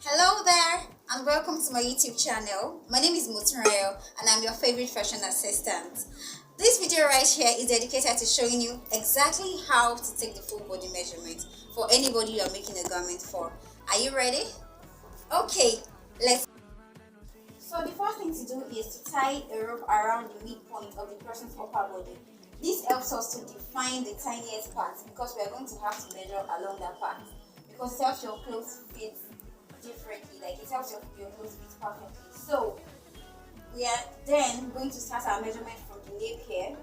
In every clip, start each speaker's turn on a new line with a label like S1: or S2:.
S1: Hello there, and welcome to my YouTube channel. My name is Mutunrayo, and I'm your favorite fashion assistant. This video right here is dedicated to showing you exactly how to take the full body measurement for anybody you are making a garment for. Are you ready? Okay, let's. So the first thing to do is to tie a rope around the midpoint of the person's upper body. This helps us to define the tiniest part because we are going to have to measure along that part because it helps your clothes fit differently, like it helps your clothes fit perfectly. So we are then going to start our measurement from the nape here.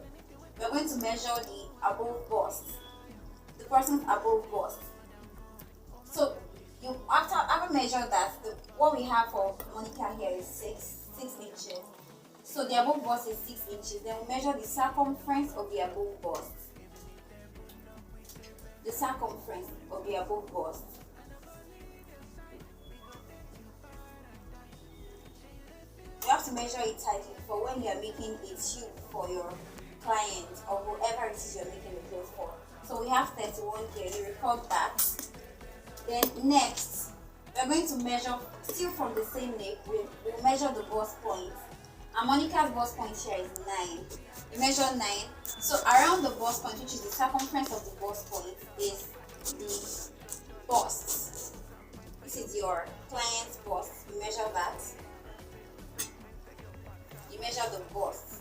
S1: We are going to measure the above bust, the person's above bust. So you after having measured that, what we have for Monica here is six inches. So the above bust is 6 inches. Then we measure the circumference of the above bust. The circumference of the above bust. You have to measure it tightly for when you are making a tube for your client or whoever it is you're making the clothes for. So we have 31 here. You record that. Then next, we're going to measure still from the same nape. We'll measure the bust point. And Monica's bust point here is 9. You measure 9. So around the bust point, which is the circumference of the bust point, is the bust. This is your client's bust. You measure that. You measure the bust.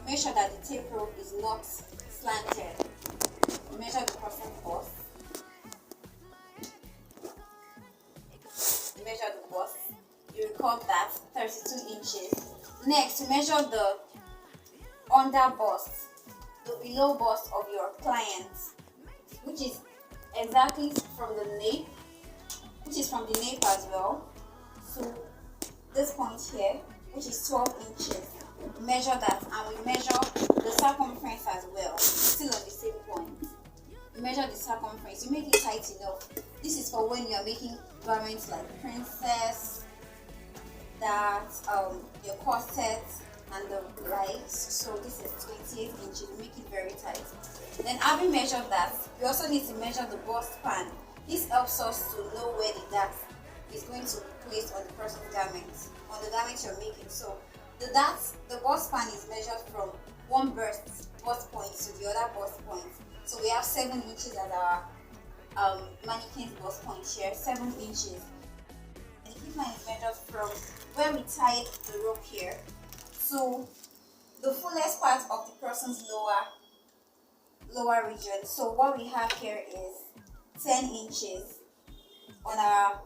S1: Make sure that the tape rope is not slanted. You measure the person's bust. You measure the bust. You record that 32 inches. Next, you measure the under bust, the below bust of your client, which is exactly from the nape, as well. So this point here, which is 12 inches. We measure that, and we measure the circumference as well, still on the same point. You measure the circumference, you make it tight enough. This is for when you are making garments like princess, that your corset and the likes. So this is 28 inches. You make it very tight. Then having measured that, we also need to measure the bust span. This helps us to know where the dart is going to be placed on the person's garment, on the garment you're making. So the bust span is measured from one bust point to the other bust point. So we have 7 inches at our mannequin's bust point here, 7 inches. And the hip line is measured from where we tied the rope here to the fullest part of the person's lower region. So what we have here is 10 inches. On our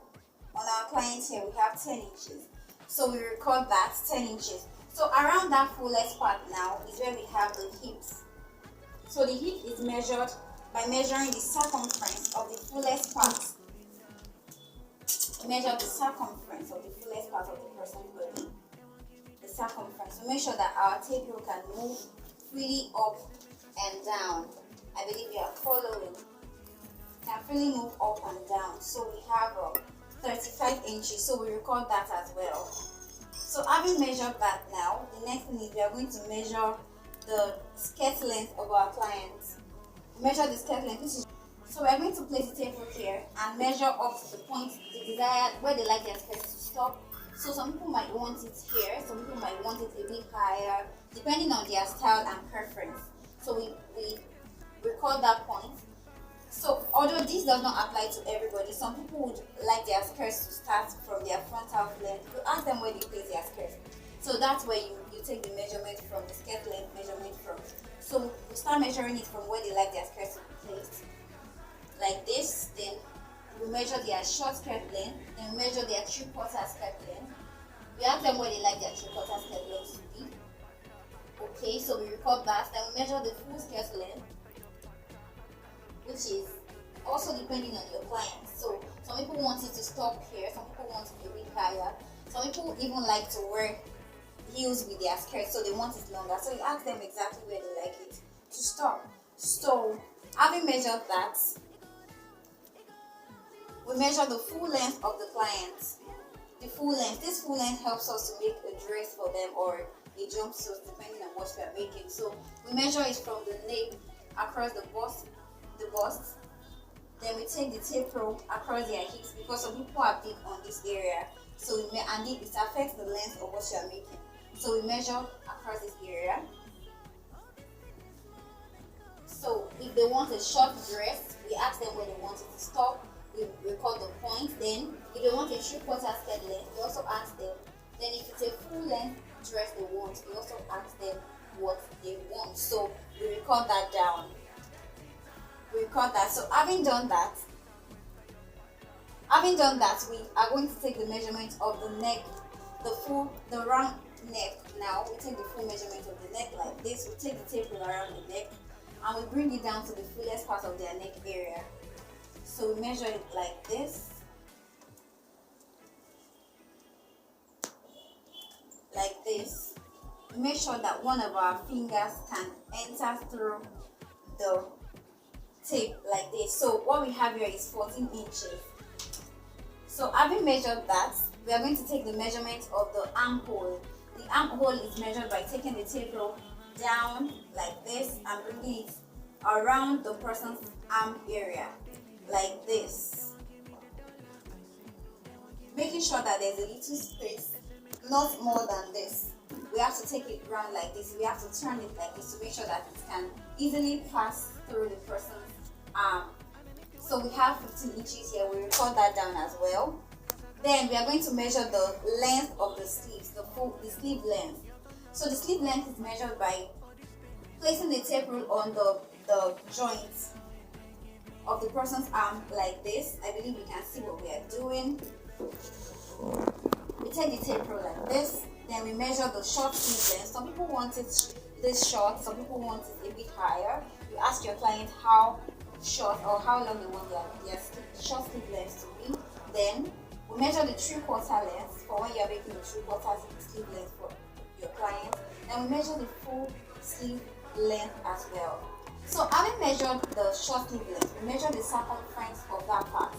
S1: client here, we have 10 inches. So we record that 10 inches. So around that fullest part now is where we have the hips. So the hip is measured by measuring the circumference of the fullest part. Measure the circumference of the fullest part of the person's body. The circumference. So make sure that our tape rope can move freely up and down. I believe you are following. Can freely move up and down. So we have 35 inches. So we record that as well. So having measured that now, the next thing is we are going to measure the skirt length of our client. Measure the skirt length, which is so we're going to place the tape rope here and measure up to the point the desired where they like their skirt to stop. So some people might want it here, some people might want it a bit higher, depending on their style and preference. So we record that point. So although this does not apply to everybody, some people would like their skirts to start from their frontal length. You ask them where they place their skirts. So that's where you take the measurement from the skirt length measurement from. So we start measuring it from where they like their skirts to be placed. Like this, then we measure their short skirt length, then we measure their 3/4 skirt length. We ask them where they like their 3/4 skirt length to be. Okay, so we record that, then we measure the full skirt length, which is also depending on your client. So some people want it to stop here, some people want it a bit higher, some people even like to wear heels with their skirt, so they want it longer. So you ask them exactly where they like it to stop. So having measured that, we measure the full length of the client. The full length. This full length helps us to make a dress for them or a jumpsuit, depending on what we are making. So we measure it from the nape across the bust, Then we take the tape rope across their hips because some people are big on this area. So it affects the length of what you are making. So we measure across this area. So if they want a short dress, we ask them where they want it to stop. We record the points. Then if they want a 3/4 skirt length, we also ask them. Then if it's a full length dress they want, we also ask them what they want. So we record that down. We record that. So having done that, we are going to take the measurement of the neck, the round neck. Now we take the full measurement of the neck like this. We take the tape around the neck and we bring it down to the fullest part of their neck area. So we measure it like this. Like this. We make sure that one of our fingers can enter through the tape like this. So what we have here is 14 inches. So having measured that, we are going to take the measurement of the armhole. The armhole is measured by taking the tape rope down like this and bringing it around the person's arm area like this, making sure that there's a little space, not more than this. We have to take it round like this. We have to turn it like this to make sure that it can easily pass through the person's arm. So we have 15 inches here. We record that down as well. Then we are going to measure the length of the sleeves, the sleeve length. So the sleeve length is measured by placing the tape rule on the joints of the person's arm like this. I believe you can see what we are doing. We take the tape rule like this. Then we measure the short sleeve length. Some people want it this short, some people want it a bit higher. You ask your client how short or how long they want their short sleeve length to be. Then we measure the 3/4 length for when you are making the 3/4 sleeve length for your client. Then we measure the full sleeve length as well. So having measured the short sleeve length, we measure the circumference of that part.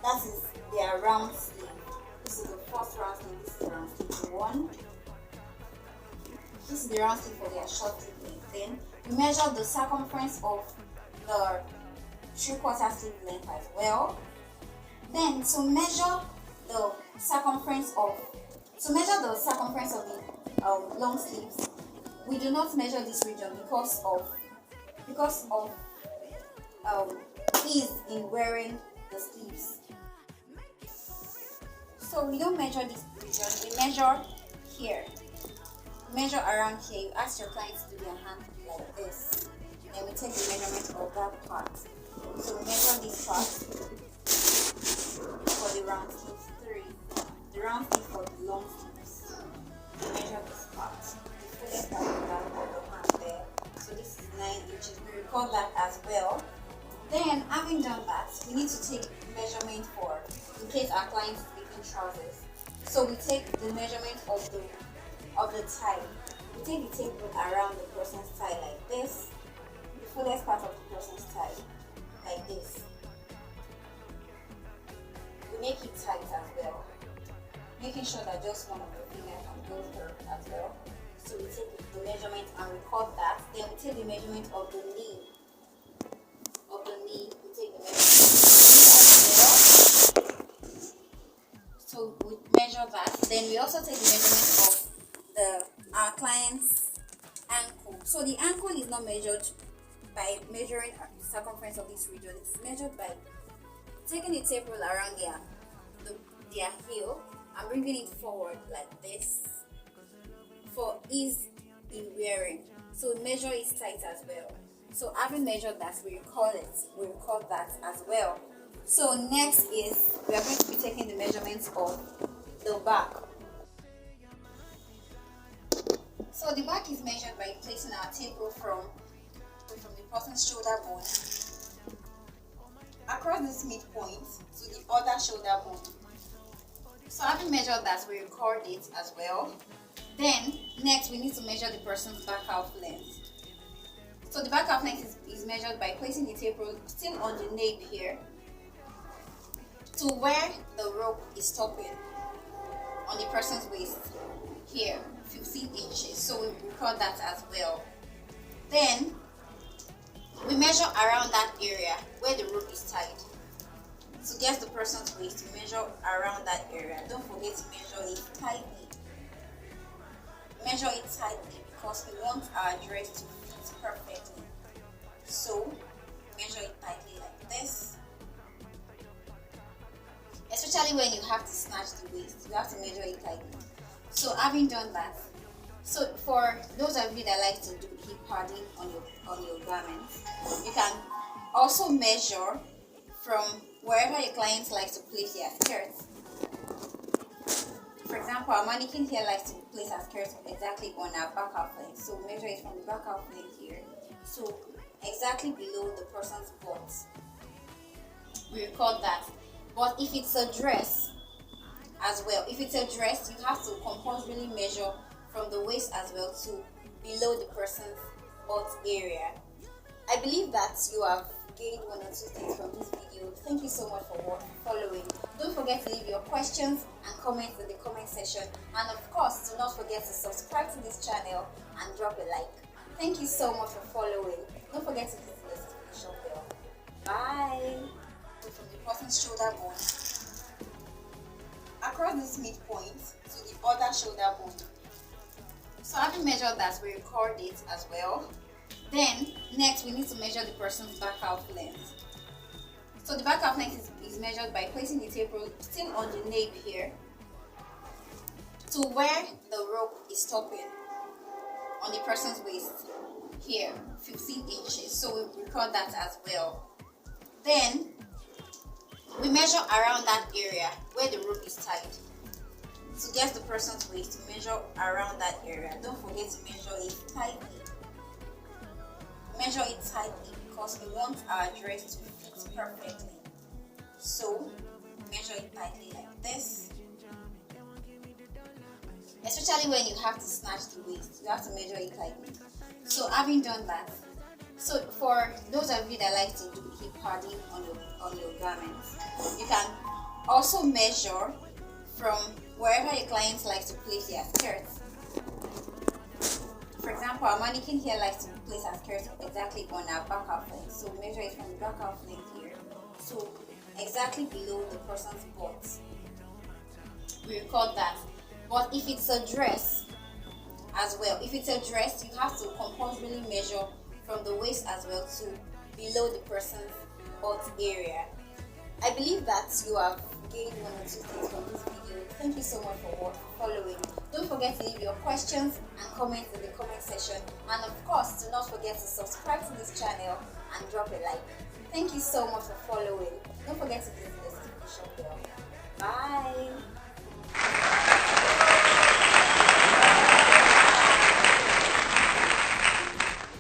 S1: That is their round sleeve. This is the first round sleeve. This is the round sleeve 1. This is the round sleeve for their short sleeve length. Then we measure the circumference of the 3/4 sleeve length as well. Then to measure the circumference of the long sleeves, we do not measure this region because of ease in wearing the sleeves. So we don't measure this region. We measure here. Measure around here. You ask your clients to do their hand like this. Then we take the measurement of that part. So we measure this part for the round sleeves 3. The round sleeve for the long sleeves. We measure this part. The fullest part of the hand there. So this is 9 inches. We record that as well. Then having done that, we need to take measurement for in case our client is making trousers. So we take the measurement of the tie. We take the tape around the person's tie like this. The fullest part of the person's tie like this. We make it tight as well, making sure that just one of the fingers can go through as well. So we take the measurement and record that. Then we take the measurement of the knee. We take the measurement of the knee as well. So we measure that. Then we also take the measurement of our client's ankle. So the ankle is not measured by measuring the circumference of this region. It's measured by taking the tape rule around their heel and bringing it forward like this for ease in wearing. So measure is tight as well. So having measured that, we record that as well. So next is we are going to be taking the measurements of the back. So the back is measured by placing our tape rule from the person's shoulder bone across this midpoint to the other shoulder bone. So having measured that, we record it as well. Then next we need to measure the person's back half length. So the back half length is measured by placing the tape rule still on the nape here to where the rope is stopping on the person's waist here, 15 inches. So we record that as well. Then We measure around that area where the rope is tied. To get the person's waist, we measure around that area. Don't forget to measure it tightly. Measure it tightly because we want our dress to fit perfectly. So, measure it tightly like this. Especially when you have to snatch the waist, you have to measure it tightly. So, having done that, so for those of you that like to do hip padding on your garments, you can also measure from wherever your clients like to place their skirts. For example, our mannequin here likes to place her skirt exactly on our back half length. So measure it from the back half length here. So exactly below the person's butt. We record that. But if it's a dress as well, if it's a dress, you have to compulsorily measure from the waist as well to below the person's butt area. I believe that you have gained one or two things from this video. Thank you so much for following. Don't forget to leave your questions and comments in the comment section, and of course do not forget to subscribe to this channel and drop a like. Thank you so much for following. Don't forget to hit the notification bell. Bye. From the person's shoulder bone across this midpoint to the other shoulder bone. So having measured that, we record it as well. Then next we need to measure the person's back half length. So the back half length is measured by placing the tape rope still on the nape here to where the rope is stopping on the person's waist here, 15 inches. So we record that as well. Then we measure around that area where the rope is tied. To get the person's waist, we measure around that area. Don't forget to measure it tightly. Measure it tightly because we want our dress to fit perfectly. So measure it tightly like this. Especially when you have to snatch the waist, you have to measure it tightly. So having done that, so for those of you that like to do hip padding on your garments, you can also measure from wherever your clients like to place their skirts. For example, our mannequin here likes to place her skirt exactly on our back half length. So measure it from the back half length here. So exactly below the person's butt. We record that. But if it's a dress as well, if it's a dress, you have to compulsorily measure from the waist as well to below the person's butt area. I believe that you have gained one or two things from this video. Thank you so much for following. Don't forget to leave your questions and comments in the comment section, and of course do not forget to subscribe to this channel and drop a like. Thank you so much for following. Don't forget to hit the notification bell.